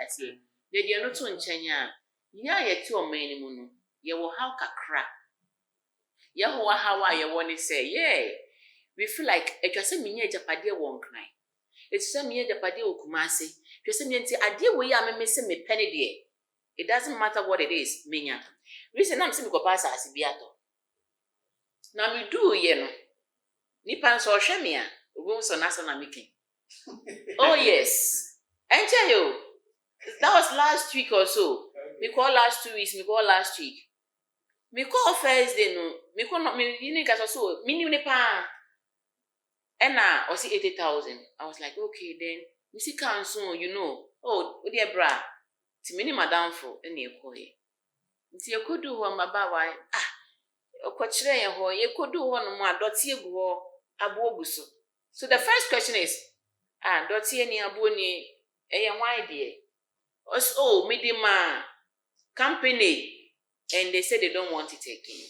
ase de de no to nkyenya nya ye ti o man mu no ye wo how kakra ye ho how ye wo ne say yeah we feel like etwase minya ejapade wo nkran etwase minya ejapade wo kumase etwase minya nti ade wo ya memese me pene de it doesn't matter what it is minya reason am se me ko pass ase bi ato na me do ye no nipa so hwe me a obo so na so na making oh yes enche yo that was last week or so me call last 2 weeks me call last week me call Thursday no me call no me you nigga so me ni pa and na o see 80,000 I was like okay then me see cancel you know oh dear bra ti me ni madam for na ekoye nti ekodu ho maba wa okwochire ye ho ye kodu ho no mu adoti egu ho abo oguso so the first question is doti ani abo ni eye why there oh midima company and they said they don't want it again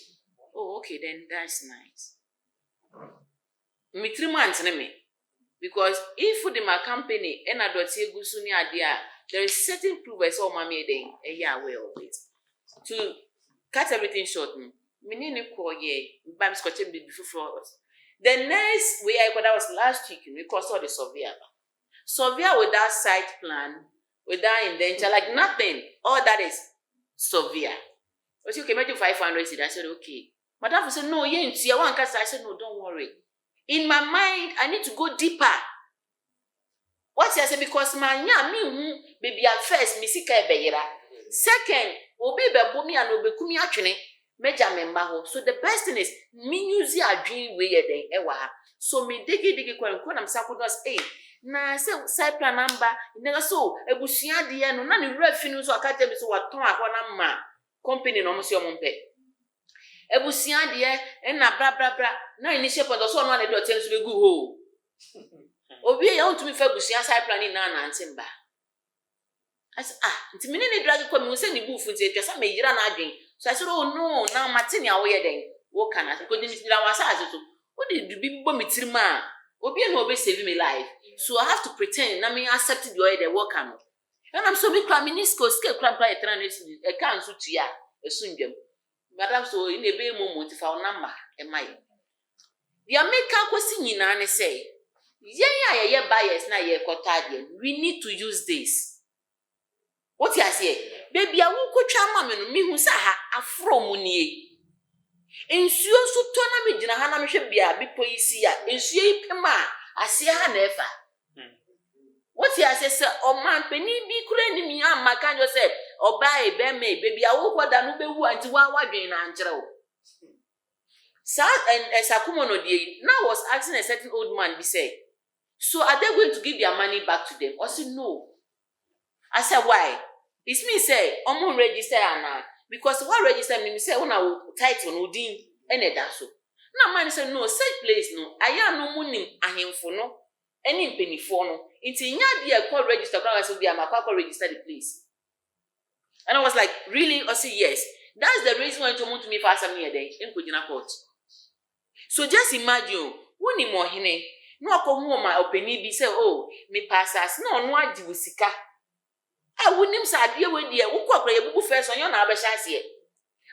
oh okay then that's nice me 3 months na me because if for the my company and adoti eguso ni ade there is certain proof I saw mommy then aware of it to cut everything short menini ko ye bam scotch be before us the next way I that was last week we call the surveyor with that site plan with that indenture like nothing all that is surveyor okay make 500 I said okay madam said no you ain't one case I said no don't worry in my mind I need to go deeper what I say because my me baby at first me sika ebeyira second obi bebo mi and obekumi atwene meja memba ho so the best thing is me use adwin we ye den ewa so me digi kwa nam sakodos na say side plan number nega so ebusia de no na ne refi no so akata bi so waton akona ma company no mo se omompe ebusia de na bra na initial point so no na de oten so begu ho obi ya ontumi fa ebusia side plan na ntimba as nti me ne drag kwa me se ni bufu nti etwa sa me yira na adwen so I said oh no na matini awoye den wo kana because this is our size so what did be bo mitirima obi na obi save me life so I have to pretend na me accept the way they work am and I'm so big craminisco scale cram plan e kan so tua esundwam madam so in ebe moment fa number e mai dia make akwasi nyina ne say ye bias na ye kotade we need to use this. What you say? Baby, I will coach a mamma, me who sa afro munie. Ensuo so to na me gina ha na me hwe bia bipo isi a ensuo ipema ase ha na efa. What you say o man pani bi kura ni mi amaka njo say oba be me baby I will kwada no bewu anti wa wadwen na ankyere wo. Sa and sakumono dey now was asking a certain old man be say so are they going to give their money back to them? I said no. I said why? It's me say omo register ana because what register me say una title no din ene da so na man say no such place no aya no munim ahemfo no eni mpenifo no nti nya de call register kwa so bia makwa register the place and I was like really I say yes that's the reason why you want me for some here then enkojina court so just imagine woni mo hene no akohu ma openi bi say oh me passas no no agi wosika awunim sa ade we die wo kwakra ye bubu first on yo na abehya ase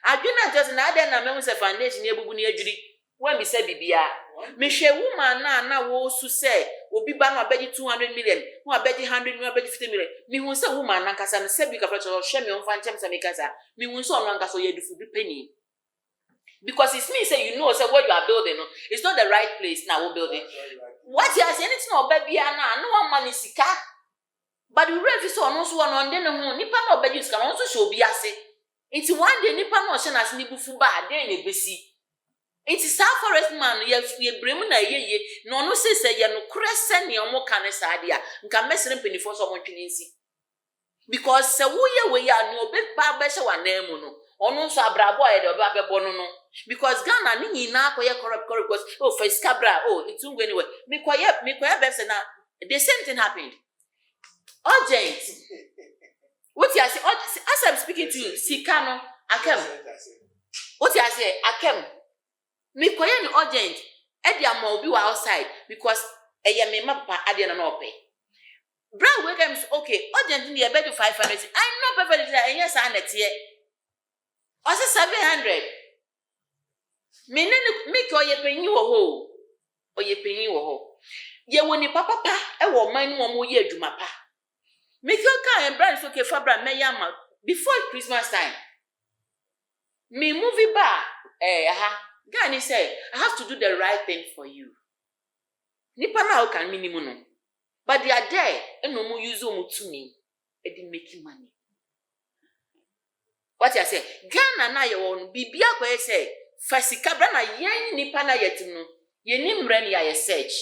adwena just na ade na mehu se foundation ye bubu ni adwiri wa mi se bibia me hwe woman na wo su se obi ba no abedi 200 million wo abedi 100 million abedi 50 million me hu se woman na kasa no se bi ka fetch hwe me onfa nchem se me kasa me hu se ono nka so ye dufu bi penny because it's me say you know say what you are building no it's not the right place now we building what you are saying it's not baby na no one man sika. But we rev so no so no ndene ho nipa na obaji sika no so show bi ase enti one day nipa na o hye na ase ni bufu ba den na besi enti sa forest man ye brem na yeye no no se ye no krese ne omo ka ne sa dia nka mesere penifo so mo twene nsi because se wo ye we ya no obe ba be hye wa na mu no ono so abrabo aye de oba bebo no no because Ghana ni nyina akoye corrupt because oh for scabra oh it won't go anywhere me koye be se na the same thing happened. Urgent. What you say? As I'm speaking to you, Sikano, Akem. What you say? Akem. Me koye ni urgent. Edia mo bi wa outside because eye me mapa ade na no pay. Brand we comes okay. Urgent in the bed to 500. I know perfectly and yes, I net here. Also 700. Me make your penny or your penny or ye when your papa I will mind 1 more year to my pa. Make your car and brands okay for brand mayama before Christmas time. Me movie bar, Gani said, I have to do the right thing for you. Nipa na can minimum. But they are there, and no more use to me. It didn't make you money. What I say, Ghana na your own bibia ko say, Fasikabra na yen nipa na yetinu. Ye nimre ni ya search.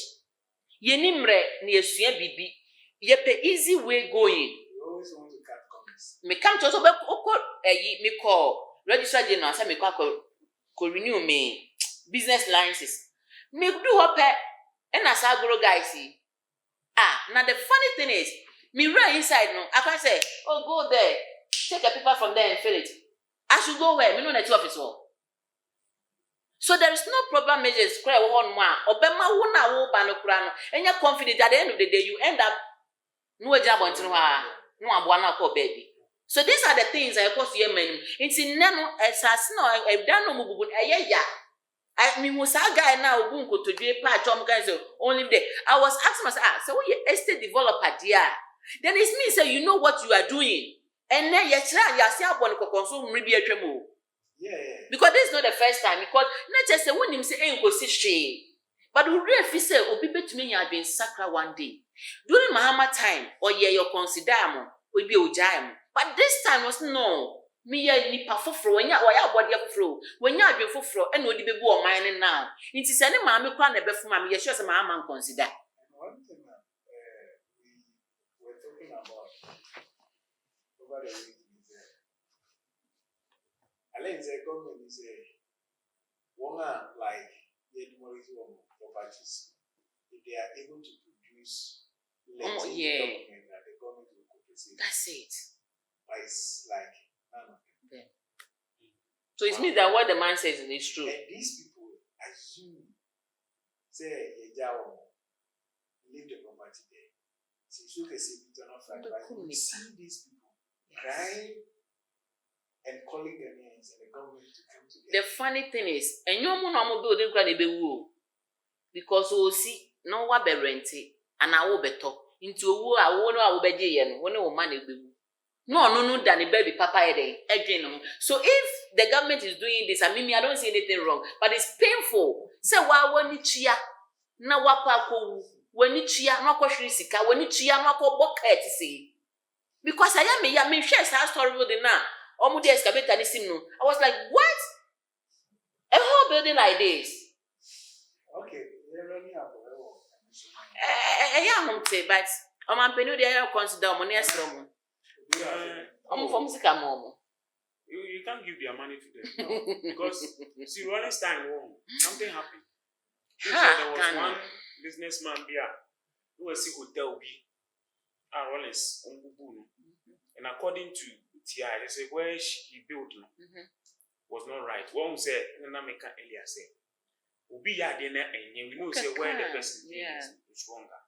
Ye nimre ni esua bibi. Ye pe easy way going. You always want to cut corners. Me come to so me call register general say me ko renew me business licenses. Me do hope and as agro guys see. Now the funny thing is, me run inside no. I can say, oh go there, take a paper from there and fill it. I should go where? Me no net office. So there is no proper measures. Cry one more. Obema wona wo ba no kura no. And you're confident at the end of the day you end up no job until no abwana ko baby. So these are the things I cause you men. It's in nano esas no I don't know mububu ya. I mean, was a guy now who go to do part guys only there. I was asking myself, so what you estate developer dear? Then it means that you know what you are doing. And then you try yourself when you consume maybe a tremor. Yeah. Because this is not the first time. Because not just say when him say ain't go see shame. But we really say obi bet me have been sacred one day. During Mahama time, or you consider will be ojam. But this time was no. Me ya nipa foforo nya wa ya body foforo when ya adwen foforo e na odi bebu o man now nti se ne ma me kwa na be fuma me ya sure se ma man consider. One thing we were talking about over the week is Alenze government is one like the demolition of properties if they are able to produce document that the government will compensate. That's it. But it's like Okay. So it means that what the man says is true. And these people assume, say, leave the property there. Since you can see it not right, but we see these people crying and calling their names and the government to come together. The funny thing is, and you know building can be woo because we see no one be rented and I will be talk into a woo. I won't be jail when no money be. No, than a baby papa edwin. So if the government is doing this, I mean, I don't see anything wrong, but it's painful. Say why when it's chia, na wako when it's chia, no question sika, when it's chia, no bucket say. Because I mean, share that story with the now. Almost excavate and I was like, what? A whole building like this. Okay, you're running up. But I'm penny there consider money as from. You can't give their money to them because see Rolling time something happened. There was one businessman there who was a hotel Rollins and according to TI they say where he built was not right. One said Nameka Elia said Ubi Yadena and we know say where the person is stronger.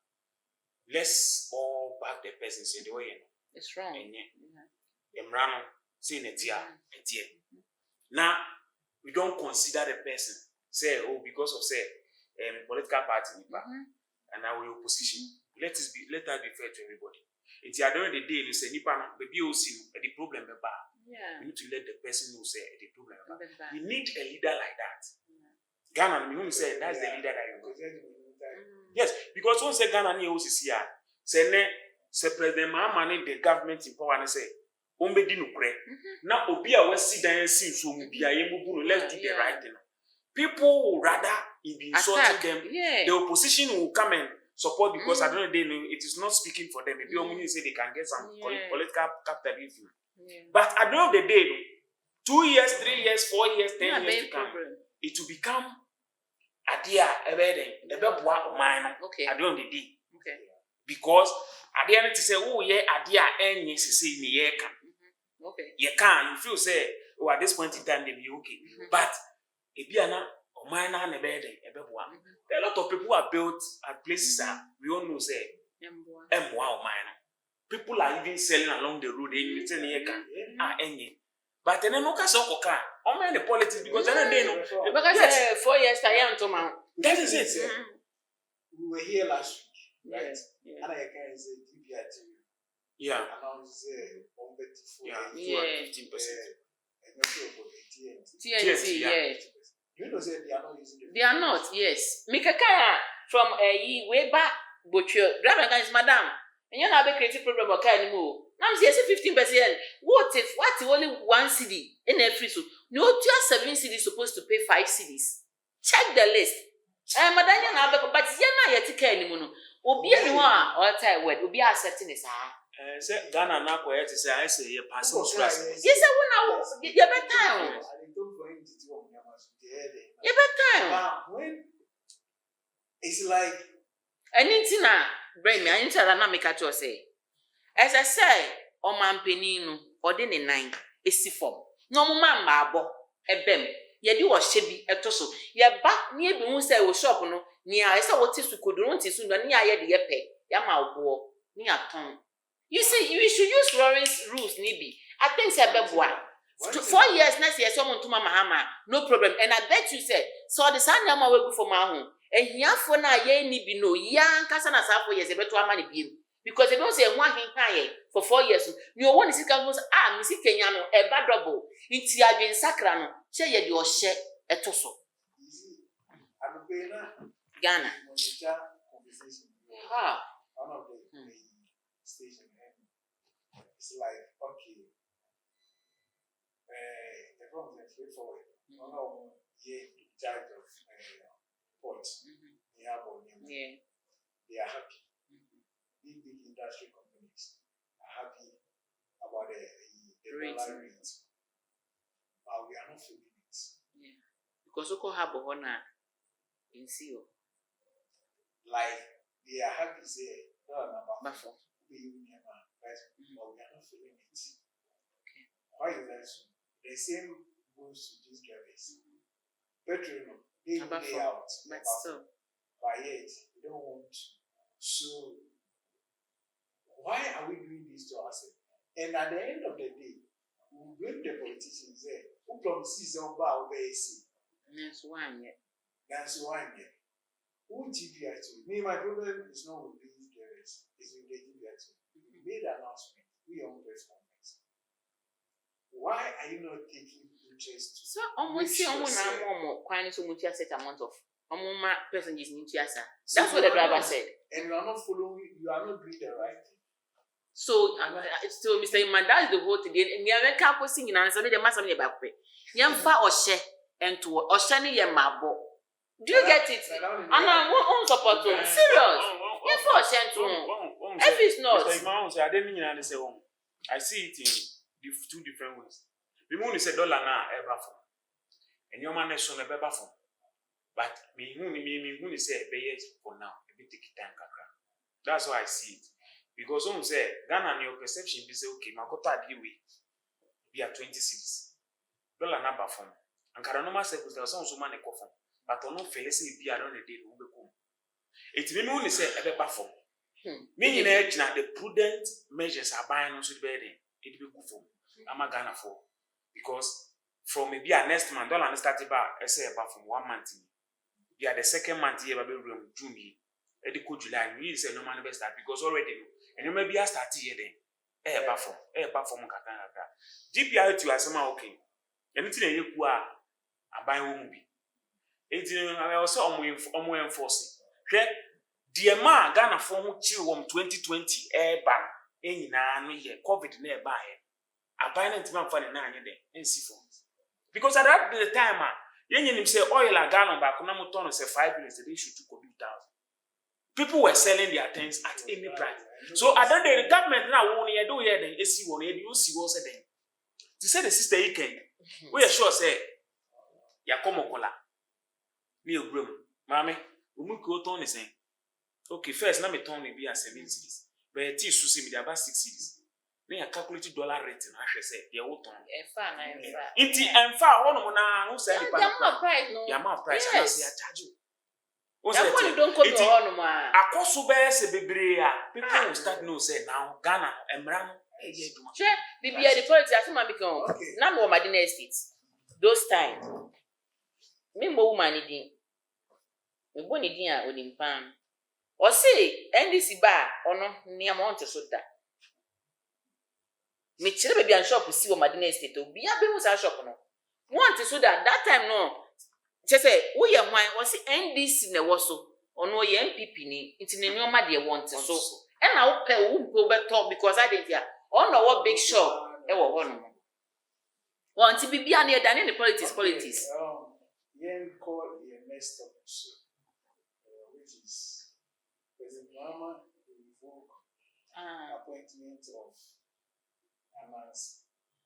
Let's all back the person say the way it's wrong. Emrano saying it here. Now we don't consider the person say because of political party and now we opposition. Let that be fair to everybody. It's at the end of the day you say nipa baby see the problem about. You need to let the person know say the problem about. We need a leader like that. Ghana we say that's the leader that you want. Yes, because once Ghana ni OCC say President Mahama and the government in power and say, Ombedi no kre. Now Obia we sit down and see so let's do the right thing. People will rather be insulting them. The opposition will come and support because at the end of the day it is not speaking for them. Maybe only say they can get some political capitalism. But at the end of the day, 2 years, 3 years, 4 years, 10 years to come, it will become a dear everything. The best mine at the end of the day. Because at the end to say, oh yeah, idea any say me ye can. Okay. You can, you feel say, oh at this point in time they be okay. But if you are not mine and a bed, there are a lot of people who are built at places that we all know say, wow mine. people are even selling along the road any say na can any but then no ka so koka o man the politics because then they know because 4 years I am to man that is it. We were here last week, right? Yeah. And I can say DBIT. Yeah. Announced on 54. Yeah. 15%. And also for TNT, yeah. You know, say they are not using They are not, yes. Mikakaya from way back, but your driver is madam. And you're not a creative problem or kind anymore. Now I'm saying 15%. What if only 1 city in every so? No, 7 cities supposed to pay 5 cities. Check the list. Madam, you're not, but you're not yet to care anymore. Obi anyone or time word will be accepting this. Say Ghana na ko yet say I say you passing stress. Yes, I want to. You better. You better. When it's like anything na bring me, I need to na make at you say. As I say, o man peninu, or de ne nine, esi form. No man mabo, ebem. Ye di wo hye bi etoso. Ye ba ne bi hu say wo shop no, ni a say wo tisu koduro ntisu no, ni aye de ye pe. Ya ma obo, ni aton. You see, you should use Lawrence rules, Nibi. I think say beboa. 4 years next year, someone to Mahama, no problem. And I bet you said, so the son nama will go for my home. And here for now, ye Nibi no, young Cassana 4 years, a better money bill. Because they don't say one thing high for 4 years. You want to see Camus, Missy Kenyano, a bad double. It's ya been sacrano, share your share a tosso. Ghana. Ha. One of the station. It's like, okay, the problem is straightforward. One of the charge of ports, they are happy. Big industry companies are happy about the dollar rate. But we are not feeling it. Yeah. Because you have a honor in CEO. Like, they are happy, say, Bafo. But we are not feeling it. Okay. Why is that so? The same goes to these drivers. Petrol, they lay out. But still. But yet, we don't want to. So, why are we doing this to ourselves? And at the end of the day, we blame the politicians there. Who promises on bar over AC? That's one yet. That's one yet. Who GBI2? Me, my problem is not with these drivers. It's with the GBI2. We made an announcement. We are on press conference. Why are you not taking interest? So, almost see almost more quite so much a set amount of passengers in Chiasa. That's what the driver said. And you are not following, you are not doing the right thing. So, Mr. Imanda is the vote again. And you are not singing and somebody must have back. Yamfa or she and to or shani yamabo. Do you get it? And I won't support you. Serious. Yamfa or she and to if it's not. I didn't even say, I see it in 2 different ways. The moon is $1 now, ever from. And your man is on a better from. But me, who say, pay for now, a bit take time. That's why I see it. Because some say, Ghana, your perception be say, okay, Makota Diwi, we are 20 cities. $1 number from. And Karanoma said, there was some money coffin. But on no fail, say, be around a day, who be come. It may only say, a better from. Meaning, the prudent measures are buying on the bedding. It be good for me. I'm a Ghana for. Because from maybe a next month, $1 started about, I say, about from 1 month. Yeah, the second month here, Baby Room, June, July, we say no man best start because already, and you may be a start here then. From Katanga. GPI to us, okay. Anything you are, I buy home. It's also enforcing. Dear man, Ghana form chill 2020 air ban, any year, COVID nearby. I buy it man for the 9 day, and see phones. Because at that time, you say oil a gallon back, Kunamoton say 5 minutes, they should 2,000. People were selling their things at any price. So at that day, the government now won't do here, then AC one, you see what's then. To say the sister, you can. We are sure say, Yakomo Kola. Neil Brum, Mammy, we go to Tony saying, okay, first, let me turn be as 7 cities. But it is to see me about 6 cities. They are calculated dollar rate, and I say, they are all on. It's and far one who say, Yama price, and I say, I charge you. don't come on, ma. Akoso be se bebre a people will start know say now Ghana emra no eye aduma. Che, bibia the politics asema become. Na no Madina estate. Those time. Me mo woman din. Me bo ni din a onimpan. O say NDC ba ono niam on te so da. Me chire baby an shop si wo Madina estate obi a be hu sa shop no. Want so that time no. Che say wo ye hwan o say NDC na wo so. Ono ye MPP ni nti ne nyoma de want so. E na wo pe wo mpo beto because I dey there. Ono wo big shop e wo ho no. Want bibia na e da ne politics. Yeah, called the next episode, which is President Mahama revoke appointment of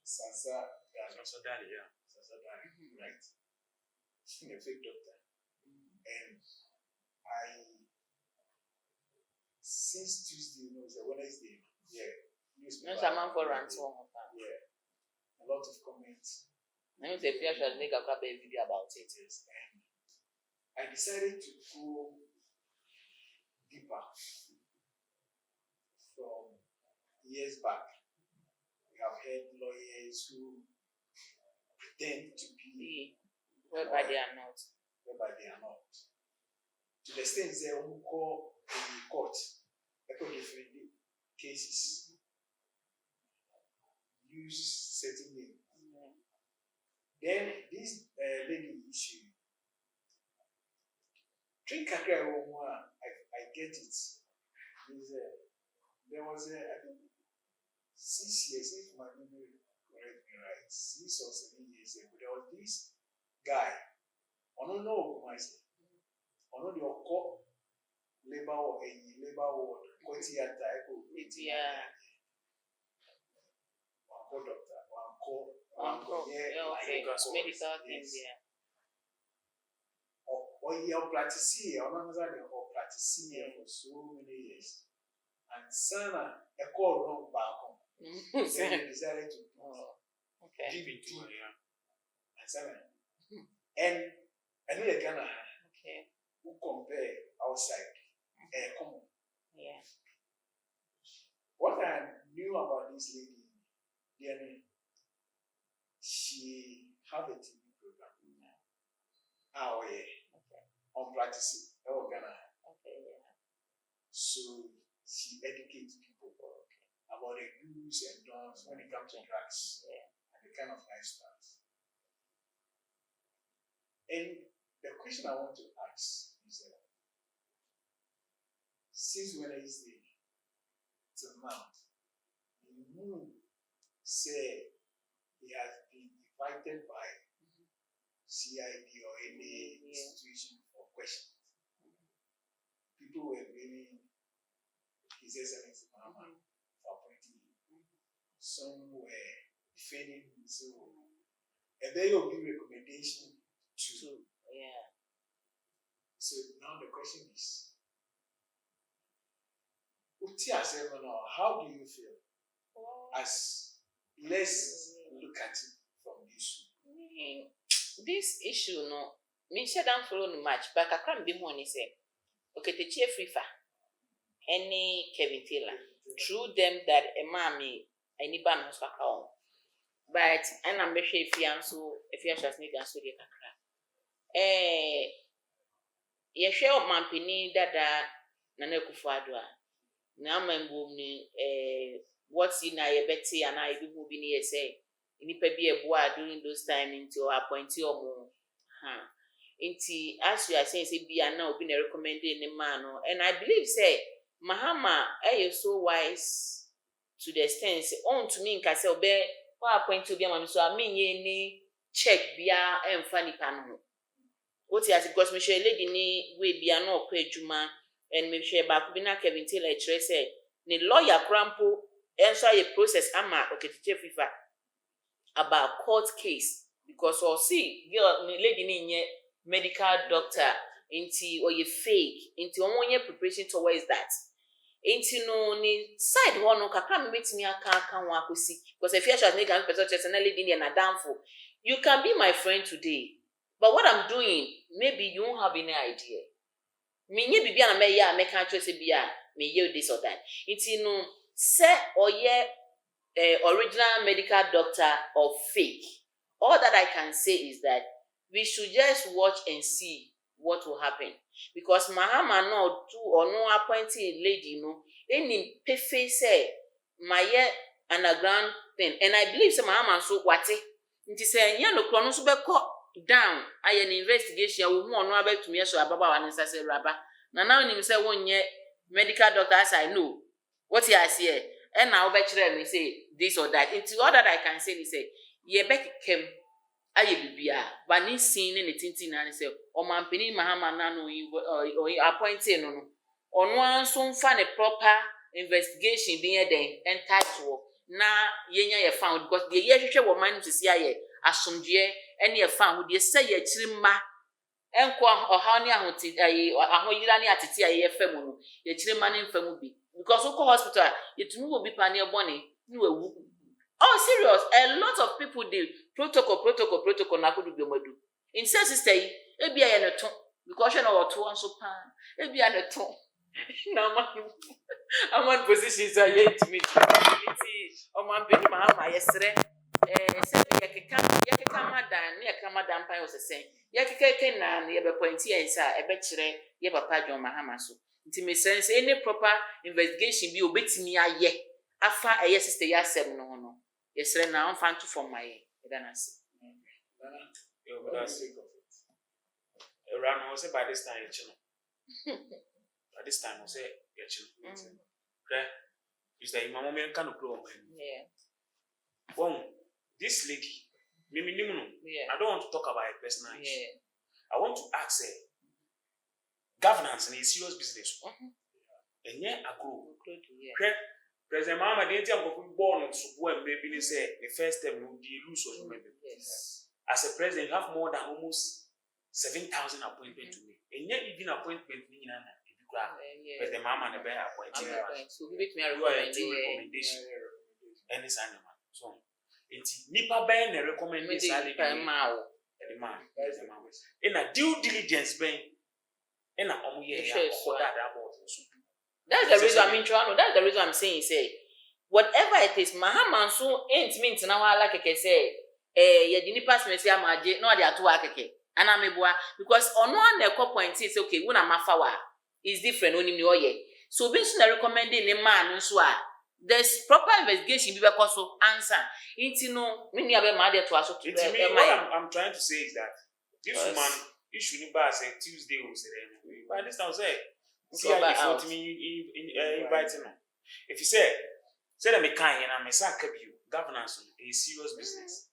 Sansa Daly, yeah. Sansa Daly, right? She's a fake doctor. And since Tuesday, it's a Wednesday, newspaper. No, man for rant. Yeah, a lot of comments. I say Pierre should make a video about it. And I decided to go deeper. From years back, we have heard lawyers who pretend to be whereby they are not. To the extent they who call in court, different cases, use certain names. Then this lady issue. Drink a cry I get it. There was I think 6 years, if my memory correct me right, 6 or 7 years ago, there was this guy. I don't know myself. I know the labor or any labor ward, what theater, Uncle, medical things, yeah. Or you practice here, or practice here for so many years. And Sana, a call wrong back home. Then they decided to give it to her. And Sana. And I know the Ghana who compare outside. Come on. Yeah. What I knew about this lady, she have a TV program. Oh yeah. Okay. On practicing. Ghana. Okay, yeah. So she educates people about the do's and don'ts when it comes to drugs and the kind of lifestyles. And the question I want to ask is since Wednesday till now, the moon said he has been invited by CID or any institution for questions. People were blaming His Excellency Mahama for appointing him. Some were defending him. So, and they will give recommendation to. Yeah. So now the question is, how do you feel? Let's look at it from this way. This issue, no, me share down follow no much, but I can't be more say, okay, the chief FIFA, any Kevin Taylor, through them that a mommy, any ban was on. But and I'm sure if you shall sneak and so get a crack. You share man penny that Naneku Fadwa. Now, my boom, what's in I Betty and I will be near say. Nipa be a boy during those time into appointee or more. Inti as you are saying, say be now been recommended in man, and I believe say Mahama is so wise to the extent on to me in Castle Bear, what appoint to be a man, so I mean ye check bia and funny panel. What he has because me share lady ni we be no juma and me share back be na Kevin Taylor trace ni lawyer crampo and so a process ama okay to FIFA about court case because or see girl lady ni medical doctor into or you fake into one year preparation towards that into no ni side one no kakra me metimi aka one akosi because if you should make an person just na lady ni na downfall you can be my friend today but what I'm doing maybe you won't have any idea Minye bibia na me ya make catch say bia me ye this or that. Nti no say oye original medical doctor or fake. All that I can say is that we should just watch and see what will happen. Because Mahama no do or no appointed lady no any pefe say my underground thing. And I believe say Mahama so what nti say nya no kro no so be down aye an investigation wo hu ono abetumi so ababa wa nsa say raba na now nim say wonye medical doctor as I know what he has here and now be kire me say this or that. Into all that I can say is say ye be kem aye bibia ba ni sin ne tintin na say o mampeni Mahama na no appointed no ono anso mfa ne proper investigation bi ye den entitled na yenya ye found because the ye hwehwe wo man to see aye asomdwe ene ye found de say ye chirimma enko oha ne ahoti aye ahoyira ne atete aye ye fam no ye chirimma ne mfam bi because uko hospital yetumi wo bi pa ne bone ni wewu. Oh serious, a lot of people dey protocol na kodu biomadu in say sister yi ebia ye ne to because she no to anso pa ebia ne to na man positions are yet to meet. O man be Mahama yesre say yekeka madan ne yekeka madan pan o sesen yekeka na ye be pointi ensa e be kire ye papa John Mahama so nti me sense any proper investigation bi obetimi aye afa eye sister ya sem no yesre na on fan to for my than as Run was by this time by this time was say is that my moment can grow. Yeah. Well, this lady, I don't want to talk about her personal issue. Yeah. I want to ask her governance in a serious business. And yet I go. President Mahama didn't go born to go and maybe say the first time would be lose or maybe. As a president, you have more than almost 7,000 appointments to make. And yet even appointment President Mahama and the bear appointed. So give it me a recommendation. And this animal. So it's Nipa Ben recommendation. The man. In a due diligence ben. In a that's the reason I'm trying. That's the reason I'm saying say whatever it is, Mahama so ain't mean to now like I say ye di nipa smesi amaje no dey ato akeke ana meboa because ono an the point is okay we na mafawa is different onim ni oye so be so recommending the man nso a there's proper investigation be because so answer inti no me nia be ma dey to aso to I'm trying to say is that this woman issue ni ba say Tuesday o say by this time say see how you me inviting no if you say that me kan na me say you governance a serious business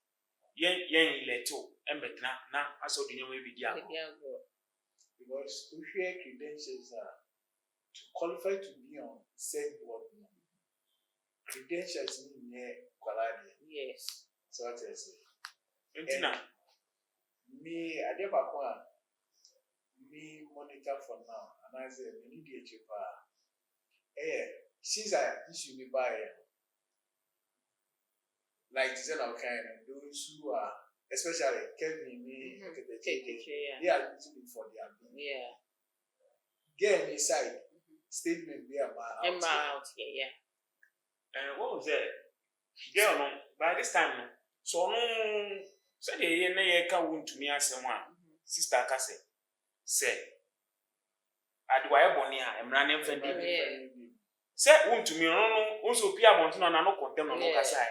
yen leto embetna na aso dunye we bi dia because we share credentials to qualify to be on said board credentials in quality. Yes. So what I say. Me I dey back one me monitor for now and I say we need a cheaper since I issue me buy like to say those who are especially Kevin me they are using it for their business. Yeah. Get inside statement be about out yeah. And what was that? Girl no by this time no so no said ye na ye ka won to me asem a sister ka say adwaye boni a emra ne mfa ndi say won to me no also pia monto na no contem no ka say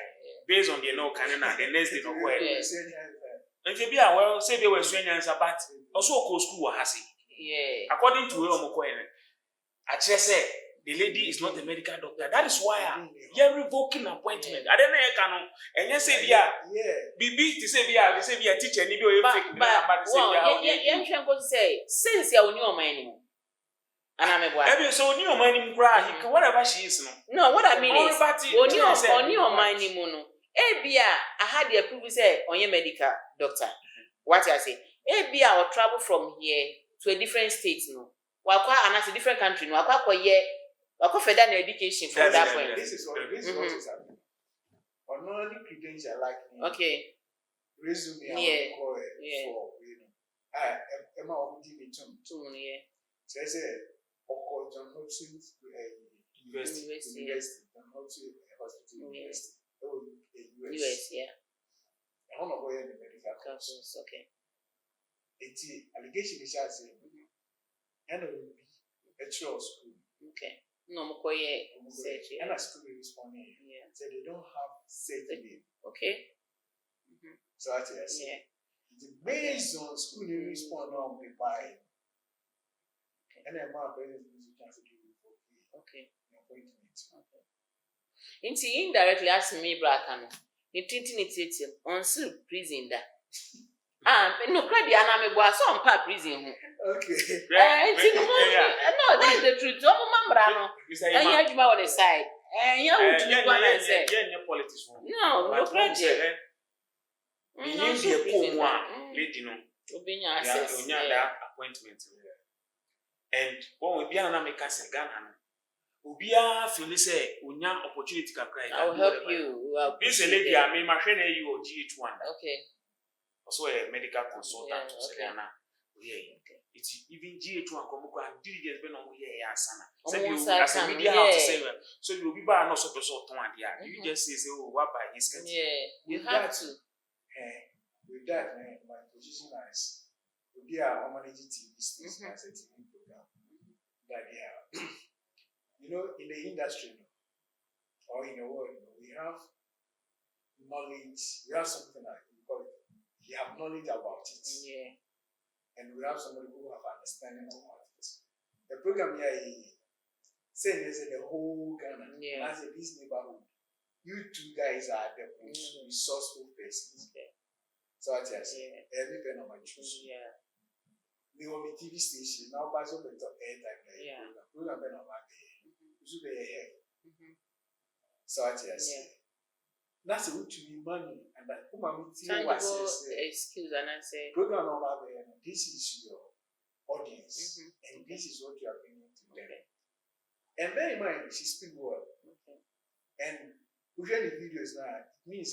based on the no can na the next day no go and you be well say they were answer but also go school wa hase according to where omko I just say the lady is not a medical doctor. That is why you're revoking appointment. I don't know you can and you say bibi to say they say be a teacher ni be o fake but say go say since you only on my anymore. And I'm a boy. Maybe so only on my anymore whatever she is no what I mean is only on my anymore no. Ebia I had the approval say on your medical doctor. What I say? Ebia or travel from here to a different state no. Wakwa another different country no wakwa ye wakwa further education from that point. This is what is happening. On only credential like okay. Resume yeah. for you know. Emma will give me two. Yeah. So I said, Oko John Hopkins University, John Hopkins Hospital University. Oh, US, yeah. I don't know where the medical course. Okay. It's allegation is just and it will be a true school. Okay. No, Mokoye. And a school responding. Yeah. So they don't have safety. Okay. So that's it. Yeah. It's based on school respond on the buy. And then my parents can do it. Okay. Indirectly asking me, Brackano, you on prison that. No credit, and I'm a boy, some prison. Okay. No, that's the truth. Mamma, and you have on the side. And you have to say, politics. No credit. Lady, no. Appointment. And when we be an American Ghana, we are feeling say we have opportunity to cry. I will help you. This lady, I mean, my friend, you or GH1. Okay. Also a medical consultant. Okay. Okay. It's even GH1 come and diligence been on here, Sana. So you as a media have to say, so you will be by not supposed to turn there. You just say, oh, what by his country? Yeah, you have to. With that, my position as we are managing TV station as a TV program. That you know, in the industry or in the world, we have knowledge. We have something like we call it. We have knowledge about it. Yeah. And we have somebody who have understanding about it. The program here is saying the whole Ghana. Yeah. And I say this neighborhood. You two guys are the most resourceful persons. Okay. So I tell you, every pen on my choose. Yeah. We will be TV station now. Pass over the airtime. Yeah. Program pen on my day. You should be here. So I tell you, that's what to me money and that. Who am I? Excuse and I say. Program on my day. This is your audience, and this is what you are bringing to them. And bear in mind, she speaks well. Okay. And we hear the videos now. It means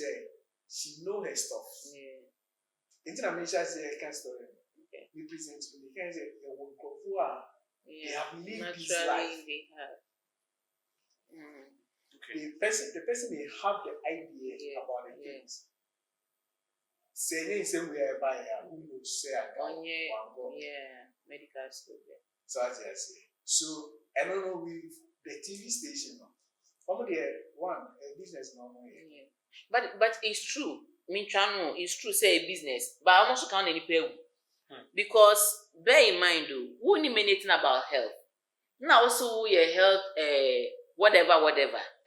she knows her stuff. Yeah. Until I mention I can't story. Okay. We present to me. Can say they have lived this life. They have. Okay. The person may have the idea about the things. Say same way I buy who knows say medical school. So as I say. So I don't know with the TV station. Probably a business normal. Yeah. But it's true. It's true, say a business, but I also can't any pay. Because bear in mind, though, who knew anything about health? Now, also, your health, whatever,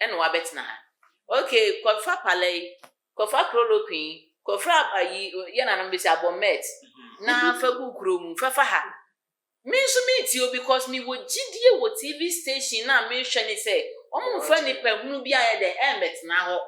and what bet now. Okay, Kofa Palais, Kofa Chloroquine, Kofa Yanambisa Bomet, now Fagu Krum, Fafaha. Means to meet you because me would GD what TV station now mention it say, funny per Nubia the Emmet now.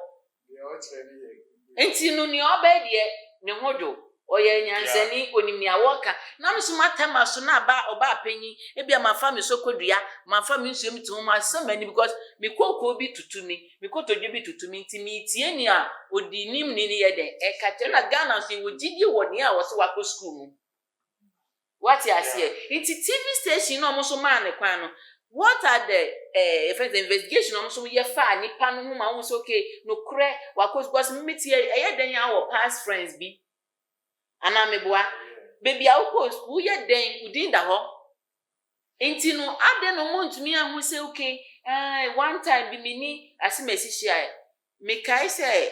Enti no ni obedie ne hodo oye nyansani onimi awoka na mso matama so na ba oba panyi ebia mafa me sokodua mafa me nsuo mitu ma samani because me kokko bi tutumi me kotodwe bi tutumi nti mi tie ni a odi nim ni ye den e kate na Ghana so wo gidi woni a wo se wako school mu what you say nti TV station no mo so ma ne kwan no. What are the first investigation almost we fa nipa no ma won say okay no kure because meetie e den ya wo past friends bi ana meboa baby awko school ye den udin da ho enti no ade no montumi ahu say okay one time bi mini asimesi share me kai say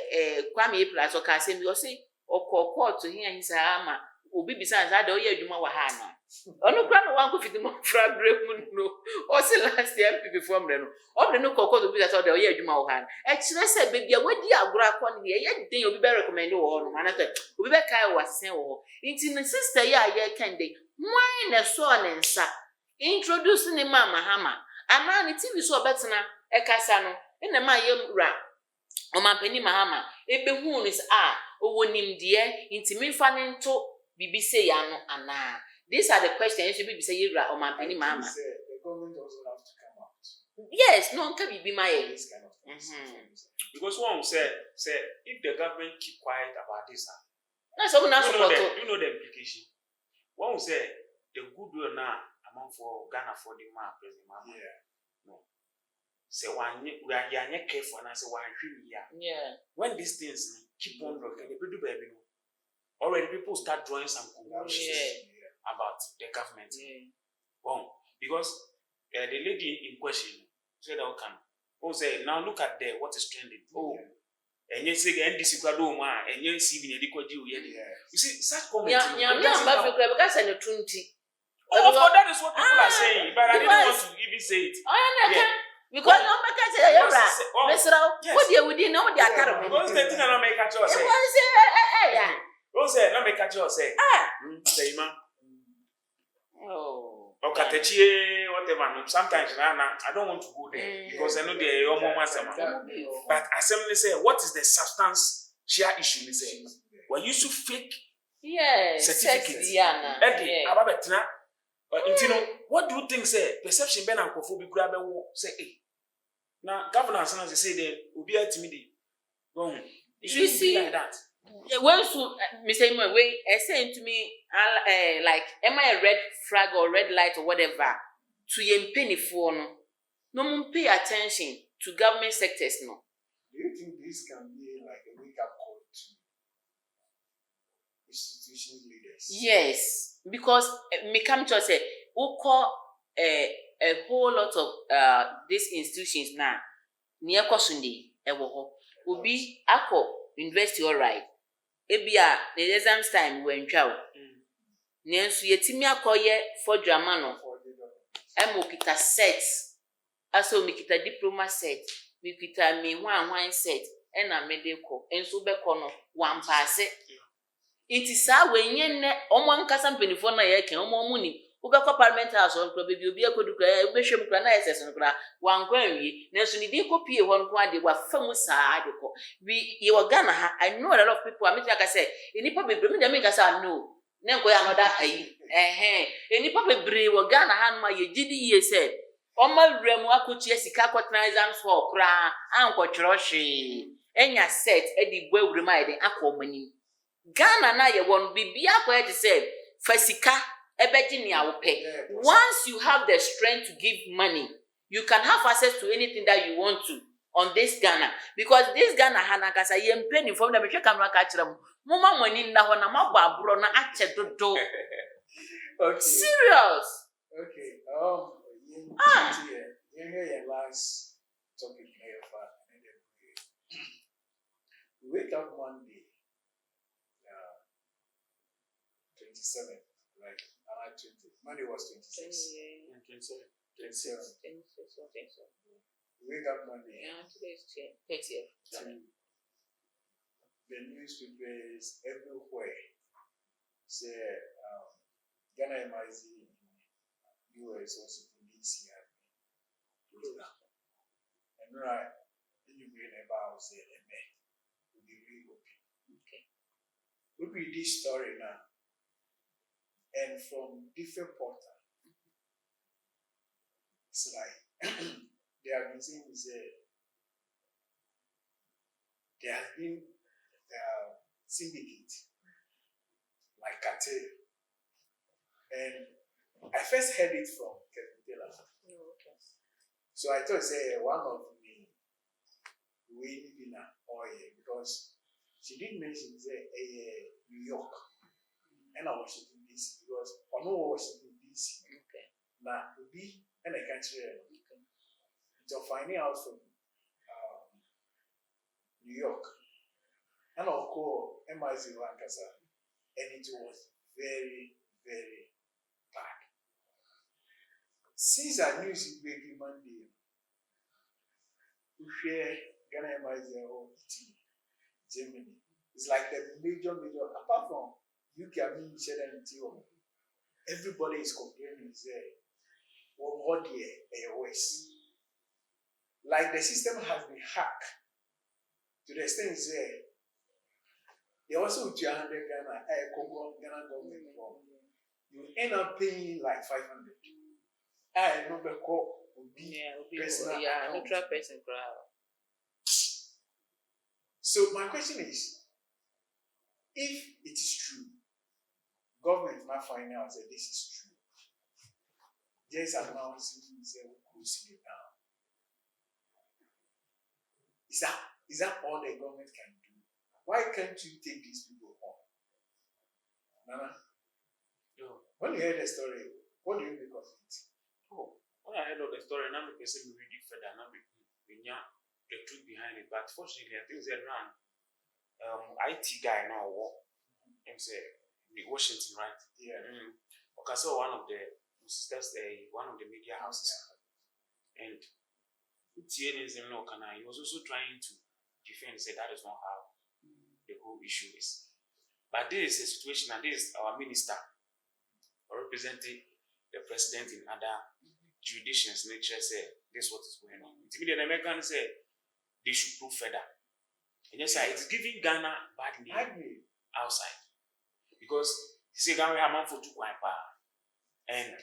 kwame plus o ka say mi o say okoko to here hisa ama obi bisa za da o ye adwuma wa ha na onu kwa no wanko fiti mo fra break mu no o se last year MPP from there no obi no kokko to bisa da o ye adwuma wa ha e kire say baby a wadi agora kwa no ye den obi be recommend wo no mana to obi be kai wo asesen wo inti ne sister ya ye kende mwan na so ne nsa introduce ni Mahama ama ni TV so betena e kasa no ina ma ye ra o ma pani Mahama ebe hu ni owo nimde inti mi fa ne nto bibi say ya no ana. These are the questions you be say you ra o ma pani Mahama. The government also have to come out. Yes, no can be my This kind of things. Because one say if the government keep quiet about this, no so na support. You know the implication. One say the goodwill now amount for Ghana for the man President Mahama. Yeah. No. Say one we are careful and I say one Yeah. when these things keep on rocking, they do baby. Already people start drawing some conclusions about the government. Yeah. Well, because the lady in question said, "Okay, now look at what is trending. Oh, and you say the NDC Kwadoma, and you see the You see, such comments. Oh, that is what people are saying, but I didn't want to even say it. Because no make it what you would know the academy. Because the thing I don't make a choice. Don't make a choice. Tema. Oh. Or Katechi, whatever. Sometimes I don't want to go there because I know they are more. But assembly say, what is the substance share issue? They say, well, you should fake certificates. What do you think? Say perception ben and kofobi kura be wo say now governance and they say they will be timid. Wrong. You see like that. Once Mr. Imo, saying to me, like, am I a red flag or red light or whatever? To yen penny for no pay attention to government sectors, no. Do you think this can be like a wake-up call to institution leaders? Yes, because me come to say, who call a whole lot of these institutions now near Kosundi, will be ako university all right. Ebia the exams time when chow. Nensu yetimi akoye for Germano. Kita set. Aso mi kita diploma set. Mi kita mi one set. Ena medeko. Enso beko no one pass. Iti sa wenye ne omo ankasa mpenifo na ye ken omo muni. Ubekọ parliament house on probe bi obi akodukra ubehwem kra na SS no kra wankwa nwie nenso ni di kopie ho nko ade wa famu saa ade ko we ye Ghana ha I know a lot of people am like I say enipa bebre me dem kasa no nenko ya anoda ayi enipa bebre wo Ghana ha no ma ye gidi ye say oma wremu akotua sika akotena exams for kra ankotwero hwe enya set edi bo awremu ayde akomani Ghana na ye won bibia kwa de say fasika once you have the strength to give money, you can have access to anything that you want to on this Ghana. Because this Ghana hanakasa yempeni from the Michelle Camera catcher. Mama money na wana mabwa bro na ache do. Okay. Serious. Okay. Your last topic here for we wake up one day, 27, right? Monday was 26. 27. Wake up Monday. Yeah, today's 30th. The newspapers everywhere say Ghana MIZ US also police here. And right, you bring about say will be really open. Okay. Look at this story now. And from different portals, it's like they have been saying there has been syndicate like cartel, and I first heard it from Kevin Taylor. Okay. So I thought one of the way because she did mention New York, and I was because I know was in DC. Okay. Now, be and I can't share. So finding out from New York, and I'll call MIZ Lancasa, and it was very, very bad. Since I knew it breaking Monday, we share Ghana MIZ or Germany. It's like the major, apart from UK, everybody is complaining what the West. Like the system has been hacked to the extent they also with 200 Ghana government form. You end up paying like 500. I remember personal neutral person crowd. So my question is, if it is true, government not finding out that this is true, just announcing say we're closing it down. Is that all the government can do? Why can't you take these people on? Nana? Yo. When you hear the story, what do you make of it? Oh, when I heard of the story, now the person will read it further, now we know the truth behind it. But fortunately, I think they ran IT guy now him say Washington, right? Yeah. Okay, so one of the sisters, one of the media houses, and he was also trying to defend, say that is not how the whole issue is. But this is a situation, and this is our minister representing the president in other jurisdictions. Nature say this is what is going on. To me, the Americans say they should prove further. And yes, it's giving Ghana bad name outside. Because you see, Ghana have for two and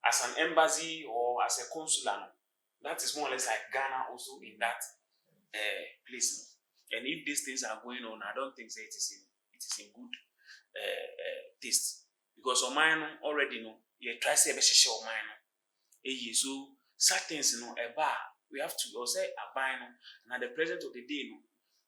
as an embassy or as a consular, that is more or less like Ghana also in that place. And if these things are going on, I don't think that it is in good taste. Because on mine already know, you try to say on mine. So certain things, a bar, we have to say a buy now the president of the day,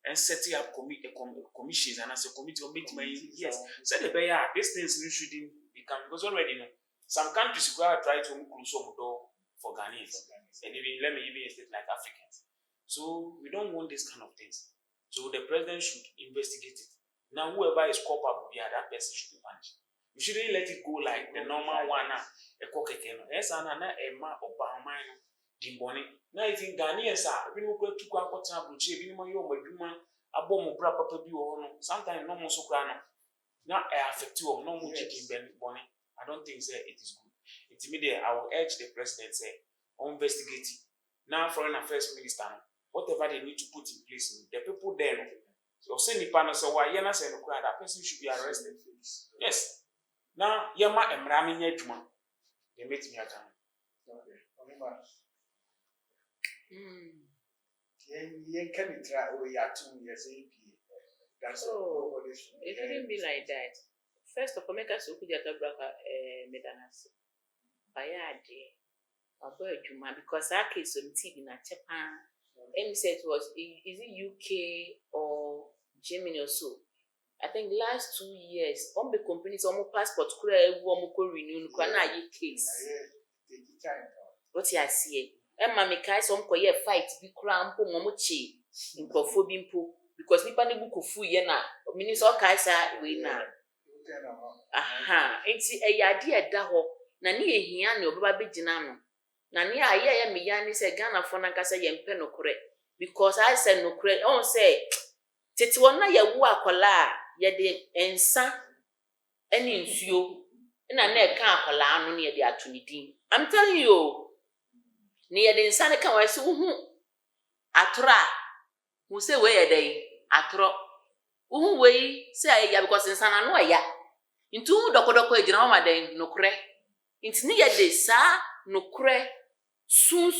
and setting up commissions and as a committee of meeting, yes, say the bear, these things shouldn't become, because already know some countries try to close some door for Ghanaians, and even let me even state like Africans. So we don't want this kind of things. So the president should investigate it. Now whoever is culpable, that person should be punished. We shouldn't let it go like the normal one. A cocktail. Yes, and a ma or Bahama Dimboni. Now, if in Ghanaians are, we will go to Quackota, which even my own human, a bomb of proper view, sometimes no more so crano. Now, I affect you of no more chicken bonnet. I don't think that it is good. It's immediate. I will urge the president say, investigate it. Now, Foreign Affairs Minister, whatever they need to put in place, the people there, so send the panel, so why you're not saying that person should be arrested. Yes. Now, Yama and Rami Nedjuma, they meet me at time. Okay. You can try over your 2 years AP. That's all. It shouldn't be like that. First of all, make us look at the brother Medanas. Bayadi, a bird, because our case on TV in Japan. M said it was, is it UK or Germany or so? I think last 2 years, on the companies, almost passport, could renew, case. What I see, Emma Mikai, some coy fight, be cramp, momochi, in Profobimpo, because Nipani book of Fuyena, Minister Kaisa, we now. Aha, it's a idea daho, Nani Hiano, Baby Jinano. Nani, I am Miani said Ghana for Nankasa and Penocre, because I said no credit, oh, say, Titwana ya wakola, ya de ensa, any ensue, and I never can't allow near the opportunity. I'm telling you, near the insane can I so atra, who say where they atro, who way say ya because in Sana no ya. Into Docodoko Genoma de no cre, it's near the sa no cre, soon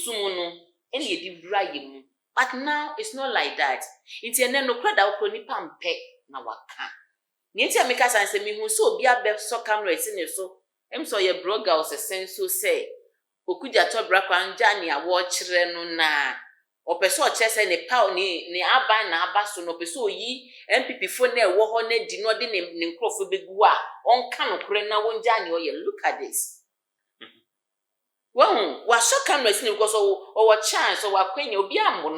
any divine. But now it's not like that. It's a no credit out nipa mpe na waka. Niente make us answer me who so be a be so camera in so. So your blogger was a sense so say. Okuja to bra kwanja ni a watch no na. Opeso chese ne pa ni aba na aba so no peso yi MPP fo na ewo ho na di no de ne nkrofo begu a onka no kure na wonja ni o ye. Look at this. Well, was so cameras because or chance or wakenya obi ambo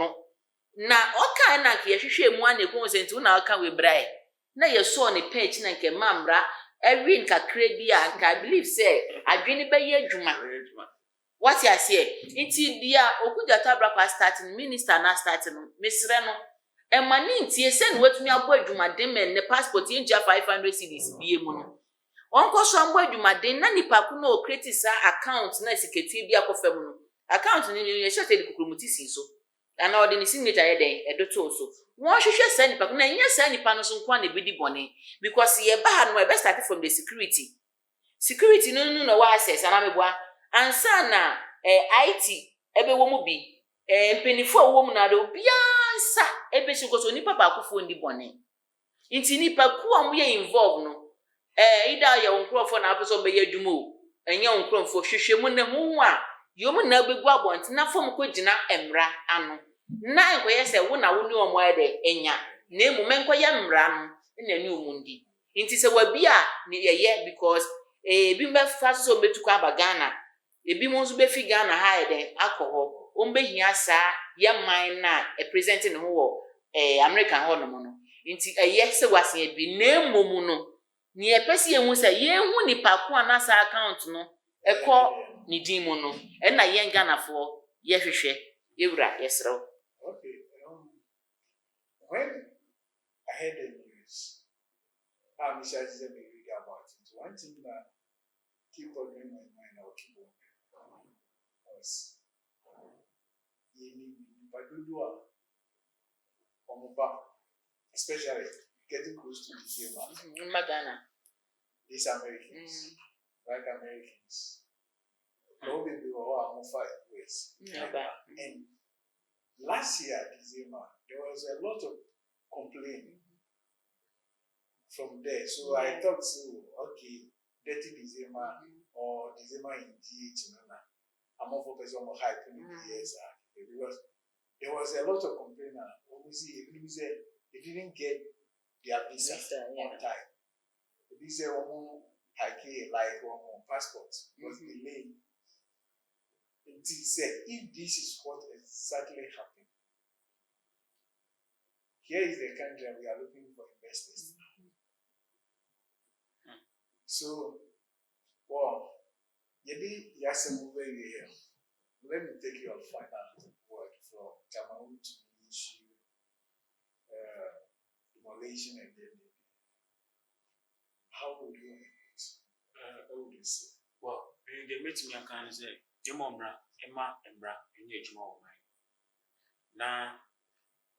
na oka na ke hwehwe mu an ekon na aka we brai na ye so ne page na nke mamra every nkakra bi a I believe say adwene be ye adwuma what you say iti dia okuja tabra kwa starting minister na starting mesre no e mani ntie se ne watumi abo adwuma den men ne passport ye nja 500 cedis bie mu no onko so ambo adwumaden na nipa ku na o create sa account na siketi bi akofam no account ni ye shote dikukumuti si so ana odi ni signature ye den edoto so won hwehwe sa nipa ku na nya sa nipa no so nko na bedi bone because ye ba ha no e be start from the security no wa access ana mebwa ansa na IT ebe wo mu bi mpenifo wo mu na do biansa ebe shikoso nipa ba akofo ndi bone nti nipa ku amu ye involve no ida ye onkrofo na apeso be ye adwumo enya onkromfo hwehwe mu ne ho a yom na begu abonte na fom ko gina emra ano na enkoye se wo na wo ni omo ede enya na emu menkoye emra no na ni omundi nti se wabi a ne yeye because bi mbefa so betuko abagana ebi mo nso befi Ghana ha ede akọhọ ombehia saa ye man na presenting ho wo American ho no no nti eye se wase ebi na emomu no ni epesi ehun se ye hu nipa ko anasa account no ekọ ni din mu no na ye Ghana fo ye hwehwe ewura yesrew. Okay. When I heard the news, I'm sure it's a big about it. One thing that keep on in my mind, I'll keep on was especially getting close to the game. Magana. These Americans, black Americans, probably they were all 5 ways. And last year, December, there was a lot of complaining from there. So I thought, okay, dirty December or December in DH, I'm more focused on hype in the years because there was a lot of complaining. Obviously, they didn't get their visa on time. The visa like passport was delayed. And he said, if this is what exactly happened, here is the country we are looking for investors. So, well, let me take your final word from Tamaru to the issue, demolition and then how would you say? Well, they met me and kind of say, Emma, and yet more mine. Now,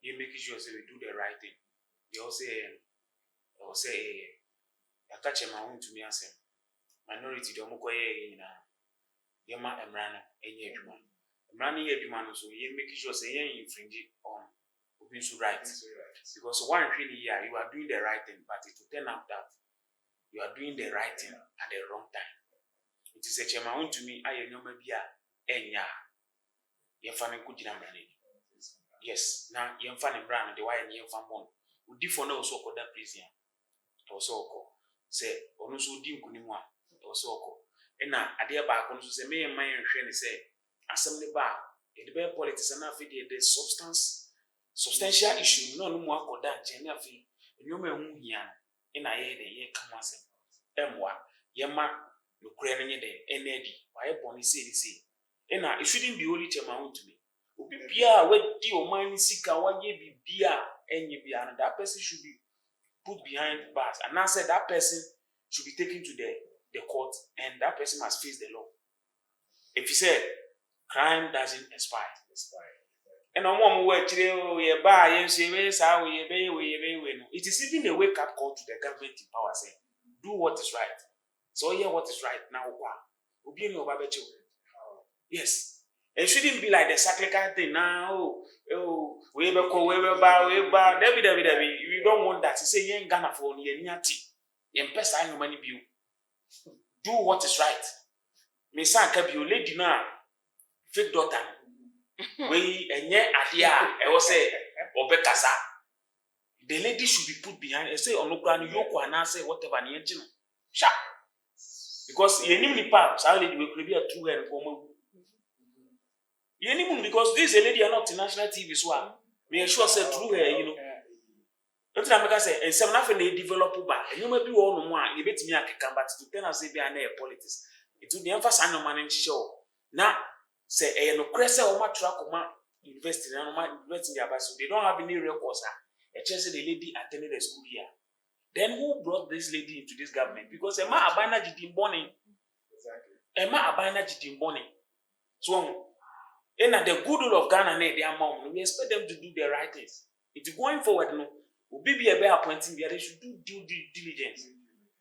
you make sure we do the right thing. You also say, I catch him own to me and say, minority don't go in Yama and Rana, and yet one. Running a demand, so you make sure say, you infringe on Ubinsu rights. Because one really year you are doing the right thing, but it will turn out that you are doing the right thing at the wrong time. It is a chairman to me, I know maybe enya yefane kujina mbrane. Yes, now yefane brand the why yefane mon. Udi for no so koda prison. Also ko say onu so di nkunimu a also ko. Na ade ba ko so say me man hwe ne say assembly ba e de be politics na afi the substantial issue no no mu akoda nche na afi enyoma hu hia na ye de ye kan asem emwa yema no kure ne de enedi why born say it shouldn't be only chairman to me. Obi bia we di o man sika waye bibia enye bia and that person should be put behind bars and now said that person should be taken to the court and that person must face the law. If you say crime doesn't expire. And on one word ye ba ye say we say we it is even a wake up call to the government in power saying do what is right. So hear what is right now. Obi no babecho. Yes. It shouldn't be like the cyclical thing now. We ba. We don't want that. You say you ain't Ghana for ye nyati. Ye mpesa anyo mani biu. Do what is right. Me san ka biu lady na fake daughter. We enye adia e wo say obekasa. The lady should be put behind. I say onokra ni yoko ana say whatever ni enchi no. Sha. Because ye nim ni pa, sa lady we could be a true and formal. Because this lady are not in national TV, so we ensure said through her, you know. Don't I say, and some nothing they develop back, and you may be all no more, you bet me I can come back to tell us they be an air politics. It will be emphasis on man and show. Now, say, a no cressa or my truck or my investing and my investing their bus, they don't have any records. A chance the lady attended the school here. Then who brought this lady into this government? Because Emma Abana Jidim Bonnie. Exactly. Emma Abana Jidim Bonnie. So, and at the goodwill of Ghana, they are mom. We expect them to do the right things. If you're going forward, no, will be a better appointing, they should do due diligence.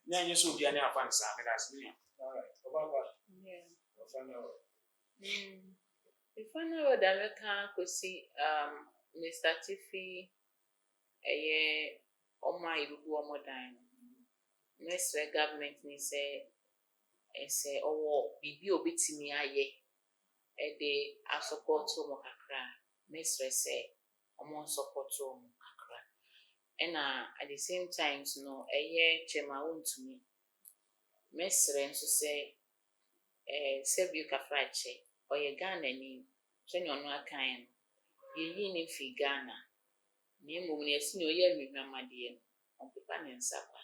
Now you should be an advance. All right. The final word I can see, Mr. Tiffy, my more time. Next government, say, say bibi obetimi aye de a support mo kakra mesre say omo support mo kakra and at the same time no chema wontumi mesre nso say Sebi Kafrache, or ye Ghana ni, send your no kind. Ye in fi Ghana. Name woman, yes, no, ye remember dear, on Pipan and Sapa.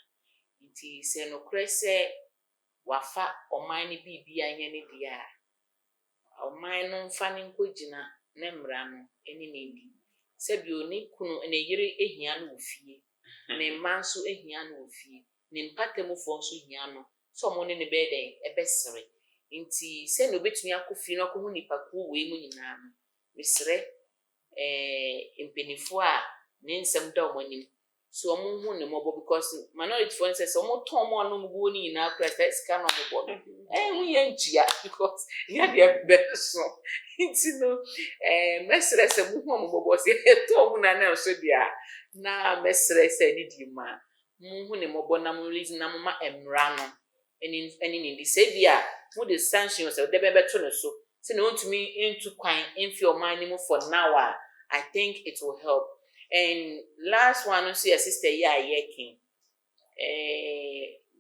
It is a no cresse, wafa, or mine be any dear. Or mine on fanning kujina, nembrano, any nindi. Sebi ni kuno and a year a hiano fee. Ne manso a hiano fee. Nim patemo fonso hiano. Someone in the bed a bessary. Inti se no betumi akofi no ko nipa ku we mu nyina no mesre impenifo a ne nsem da omanim so omo hu ne mobo because minority for instance omo ton mo no mgo ni nyina kra ska no mobo hu ye ntua because ya de beso inti no mesre se mu hu mobo se to mu na na so dia na mesre se ni di ma mu hu ne mobo na mu release na ma emra no eni ni se bia mo the sanction yourself de bebeto no so say no want me into kwan in your mind for now I think it will help. And last one no say sister ya yekin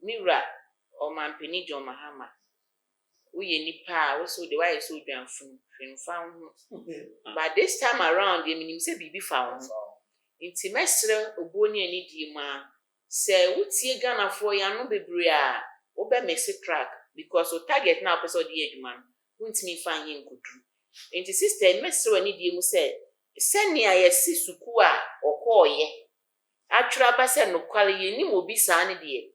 mira o man peni John Mahama we ye nipa we so the why so dwanfun hwemfa but this time around the minim say bibi fa ho inti mesre oboni ani di ma say wutie Ghana for ya no bebre a obe mexi track because o target now person the age man wuntimi fan yin kudu enti sister mesro ani die mu say senia yesi suku a okoye atwra ba say no kwale ye ni obi sa ne de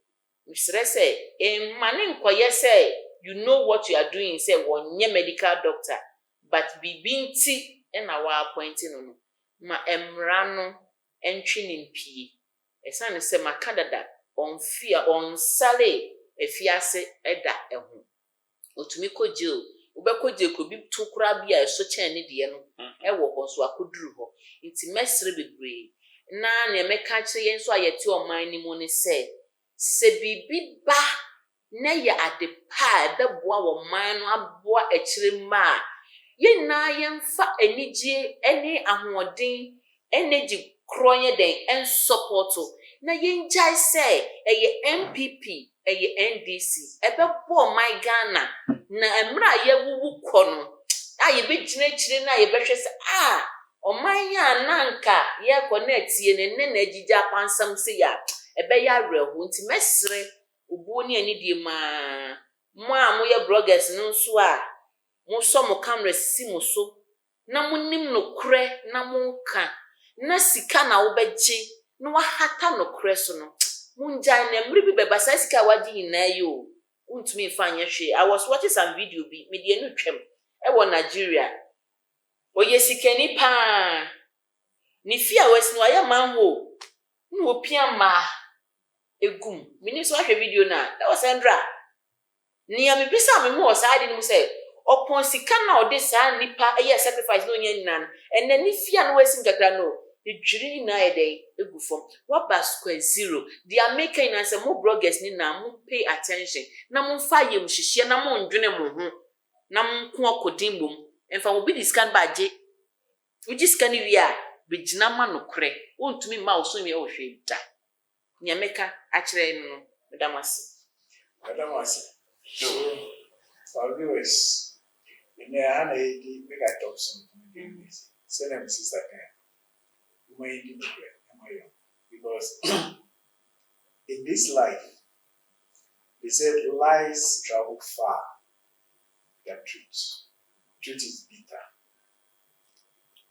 misre say mane nkoye say you know what you are doing say wonye medical doctor but bibinti na wa appointing no ma emra no entwi ne mpie esane say makadada on fear on sale efiase eda ehu otumi koje obekoje ko bi tukura bi a eso chen ne de no ewo ho so akoduru ho nti mesre bebre na na emeka kire yen so ayete oman ni mu ne se bibi ba na ya adepa beboa wo man no aboa akire ma ye na yemfa anigye ene ahoden energy kroye den en support na yenjai say eye MPP eye NDC ebebo my Ghana na emra ye wuwu kono aye be gina kire na ye behwe se oman ya nanka ye connect ye ne na agija pansam se ya ebe ya rehu nti mesre obuo ni ani die ma mo a mo ye bloggers no so a mo so mo camera si mo so na mo nim no kure na mo ka na sika na wo beje no wa hata no kure so no munja na mri bi beba sika wadi na yo untumi fanya hwe. I was watching some video bi me de anu twem e wo Nigeria oye sikani pa ni fia wesi no ya manho no opia ma egum mini so ahwe video na that was Andra ni am bisa me mo sa ade ni mo say opon sika na ode sa nipa eye sacrifice no nya nnan enne ni fia no wesi nkakra no ejiri na ede egufom what ba square zero they are making us more bloggers ni na mo pay attention na mo fa yem hihie na mo ndwene mo ho na mo ko akodin bom emfa mo bi discan baje uji scan wi a begina ma no kre wontumi ma oso mi o hwe da nyameka akire no medamase so for viewers in the hand make I talk something say them sister because in this life they said lies travel far than truth is bitter.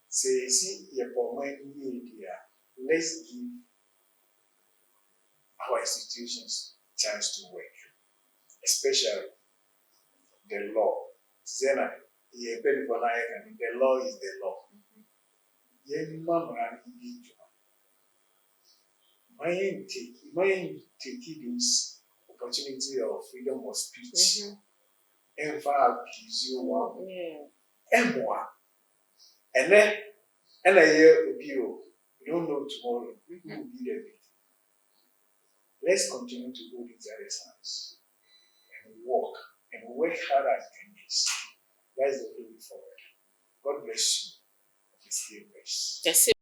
Say see your idea. Let's give our institutions chance to work, especially the law. Zena, the law is the law. Mind take this opportunity of freedom of speech and far gives you one and more. And then a year of you don't know tomorrow who will be the victim. Let's continue to hold each other's hands and walk and we work hard at doing this. That is the way forward. God bless you. His grace.